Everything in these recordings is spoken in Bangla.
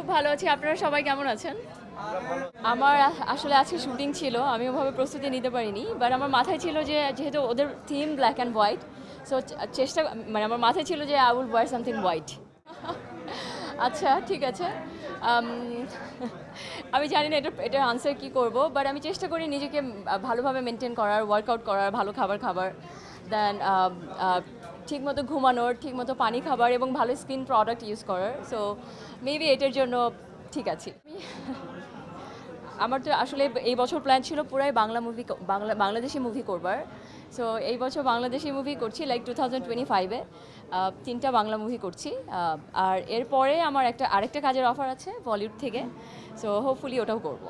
খুব ভালো আছি। আপনারা সবাই কেমন আছেন? আমার আসলে আজকে শুটিং ছিল। আমি ওভাবে প্রস্তুতি নিতে পারিনি। বাট আমার মাথায় ছিল যে যেহেতু ওদের theme black and white, so চেষ্টা মানে আমার মাথায় ছিল যে I will wear something white. আচ্ছা, ঠিক আছে। আম, আমি জানি না এটার আনসার কী করব, বাট আমি চেষ্টা করি নিজেকে ভালোভাবে মেনটেন করার, ওয়ার্কআউট করার, ভালো খাবার দেন ঠিকমতো ঘুমানোর, ঠিকমতো পানি খাবার এবং ভালো স্কিন প্রোডাক্ট ইউজ করার। সো মেবি এটার জন্য ঠিক আছি। আমার তো আসলে এই বছর প্ল্যান ছিল পুরাই বাংলাদেশি মুভি করবার। সো এই বছর বাংলাদেশি মুভি করছি লাইক 2025-এ 3টা বাংলা মুভি করছি। আর এরপরে আমার আরেকটা কাজের অফার আছে বলিউড থেকে। সো হোপফুলি ওটাও করব।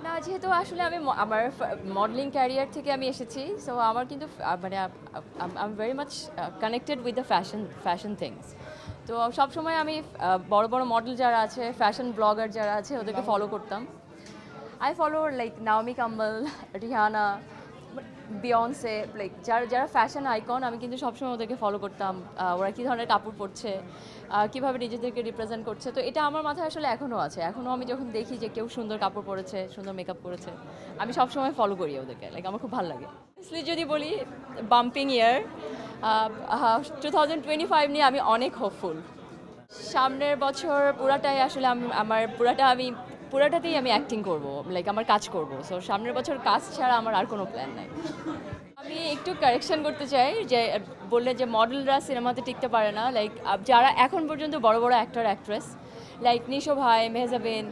না, যেহেতু আসলে আমি আমার মডেলিং ক্যারিয়ার থেকে আমি এসেছি, সো আমার কিন্তু মানে I am very much connected with the fashion things. তো সবসময় আমি বড় বড় মডেল যারা আছে, ফ্যাশন ব্লগার যারা আছে, ওদেরকে ফলো করতাম। I follow like Naomi Campbell, Rihanna, Beyonce, like যারা ফ্যাশন আইকন, আমি কিন্তু সবসময় ওদেরকে ফলো করতাম। ওরা কী ধরনের কাপড় পরছে, কীভাবে নিজেদেরকে রিপ্রেজেন্ট করছে, তো এটা আমার মাথায় আসলে এখনও আছে। এখনও আমি যখন দেখি যে কেউ সুন্দর কাপড় পরেছে, সুন্দর মেকআপ করেছে, আমি সবসময় ফলো করি ওদেরকে। লাইক আমার খুব ভালো লাগে। যদি বলি বাম্পিং ইয়ার 2025 নিয়ে আমি অনেক হোপফুল। সামনের বছর পুরাটাই আসলে আমি পুরাটাতেই আমি অ্যাক্টিং করব, লাইক আমার কাজ করব। সো সামনের বছর কাজ ছাড়া আমার আর কোনো প্ল্যান নাই। আমি একটু কারেকশন করতে চাই যে বললে যে মডেলরা সিনেমাতে টিকতে পারে না, লাইক যারা এখন পর্যন্ত বড় বড় অ্যাক্টর অ্যাক্ট্রেস লাইক নিশো ভাই, মেহজাবিন,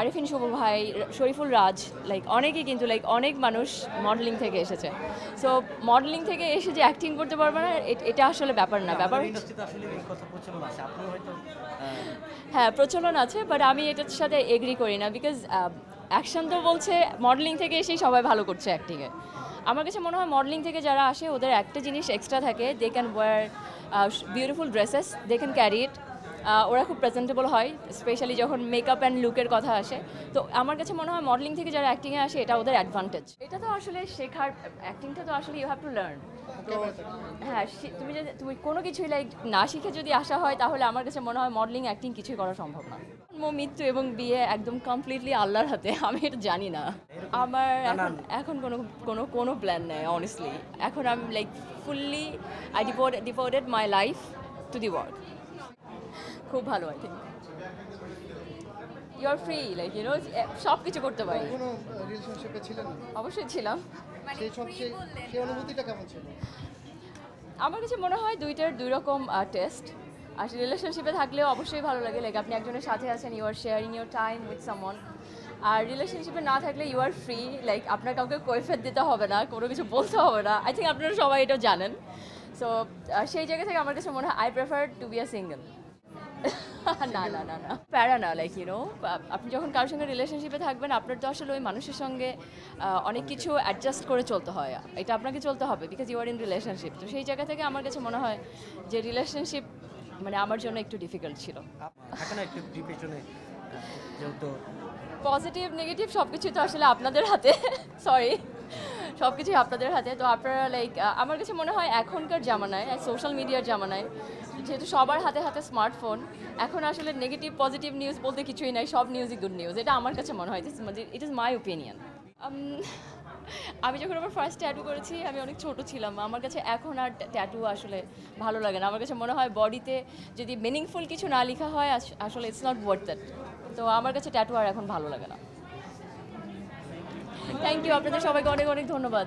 আরিফিন শুভ ভাই, শরীফুল রাজ, লাইক অনেকেই কিন্তু লাইক অনেক মানুষ মডেলিং থেকে এসেছে। সো মডেলিং থেকে এসে যে অ্যাক্টিং করতে পারবে না, এটা আসলে ব্যাপার না। ব্যাপার হ্যাঁ, প্রচলন আছে, বাট আমি এটার সাথে এগ্রি করি না। বিকজ অ্যাকশন তো বলছে মডেলিং থেকে এসেই সবাই ভালো করছে অ্যাক্টিংয়ে। আমার কাছে মনে হয় মডেলিং থেকে যারা আসে ওদের একটা জিনিস এক্সট্রা থাকে, they can wear beautiful dresses, they can carry it. ওরা খুব প্রেজেন্টেবল হয়, স্পেশালি যখন মেকআপ অ্যান্ড লুকের কথা আসে। তো আমার কাছে মনে হয় মডেলিং থেকে যারা অ্যাক্টিংয়ে আসে এটা ওদের অ্যাডভান্টেজ। এটা তো আসলে শেখার, অ্যাক্টিংটা তো আসলে ইউ হ্যাভ টু লার্ন। তো হ্যাঁ, তুমি কোনো কিছুই লাইক না শিখে যদি আসা হয়, তাহলে আমার কাছে মনে হয় মডেলিং অ্যাক্টিং কিছুই করা সম্ভব না। মৃত্যু এবং বিয়ে একদম কমপ্লিটলি আল্লাহর হাতে, আমি এটা জানি না। আমার এখন কোনো প্ল্যান নেই অনেস্টলি। এখন আমি like fully I devoted my life to the work. খুব ভালো, I think you are free, like সব কিছু করতে পারি। কোনো রিলেশনশিপে ছিলেন? অবশ্যই ছিলাম। সেই অনুভূতিটা কেমন ছিল? আমার কাছে মনে হয় দুইটার দুই রকম টেস্ট। আর রিলেশনশিপে থাকলেও অবশ্যই ভালো লাগে, লাইক আপনি একজনের সাথে আছেন, you are sharing your time with someone. আর রিলেশনশিপে না থাকলে ইউ আর ফ্রি, লাইক আপনার কাউকে কৈফিয়ত দিতে হবে না, কোনো কিছু বলতে হবে না। আই থিঙ্ক আপনারা সবাই এটা জানেন। সো সেই জায়গা থেকে আমার কাছে মনে হয় I prefer to be a single. না না না না, প্যারা না, লাইক আপনি যখন কারোর সঙ্গে রিলেশনশিপে থাকবেন, আপনার তো আসলে ওই মানুষের সঙ্গে অনেক কিছু অ্যাডজাস্ট করে চলতে হয়। এটা আপনাকে চলতে হবে because you are in relationship. তো সেই জায়গা থেকে আমার কাছে মনে হয় যে রিলেশনশিপ মানে আমার জন্য একটু ডিফিকাল্ট ছিল। পজিটিভ নেগেটিভ সব কিছু তো আসলে আপনাদের হাতে। সরি, সব কিছুই আপনাদের হাতে। তো আপনারা লাইক আমার কাছে মনে হয় এখনকার জামানায়, সোশ্যাল মিডিয়ার জামানায়, যেহেতু সবার হাতে হাতে স্মার্টফোন, এখন আসলে নেগেটিভ পজিটিভ নিউজ বলতে কিছুই নাই, সব নিউজই গুড নিউজ। এটা আমার কাছে মনে হয়, ইট ইজ মাই ওপিনিয়ন। আমি যখন আমার ফার্স্ট ট্যাটু করেছি আমি অনেক ছোট ছিলাম। আমার কাছে এখন আর ট্যাটু আসলে ভালো লাগে না। আমার কাছে মনে হয় বডিতে যদি মিনিংফুল কিছু না লেখা হয়, আসলে ইটস নট ওয়ার্থ দ্যাট। তো আমার কাছে ট্যাটু আর এখন ভালো লাগে না। থ্যাংক ইউ, আপনাদের সবাইকে অনেক অনেক ধন্যবাদ।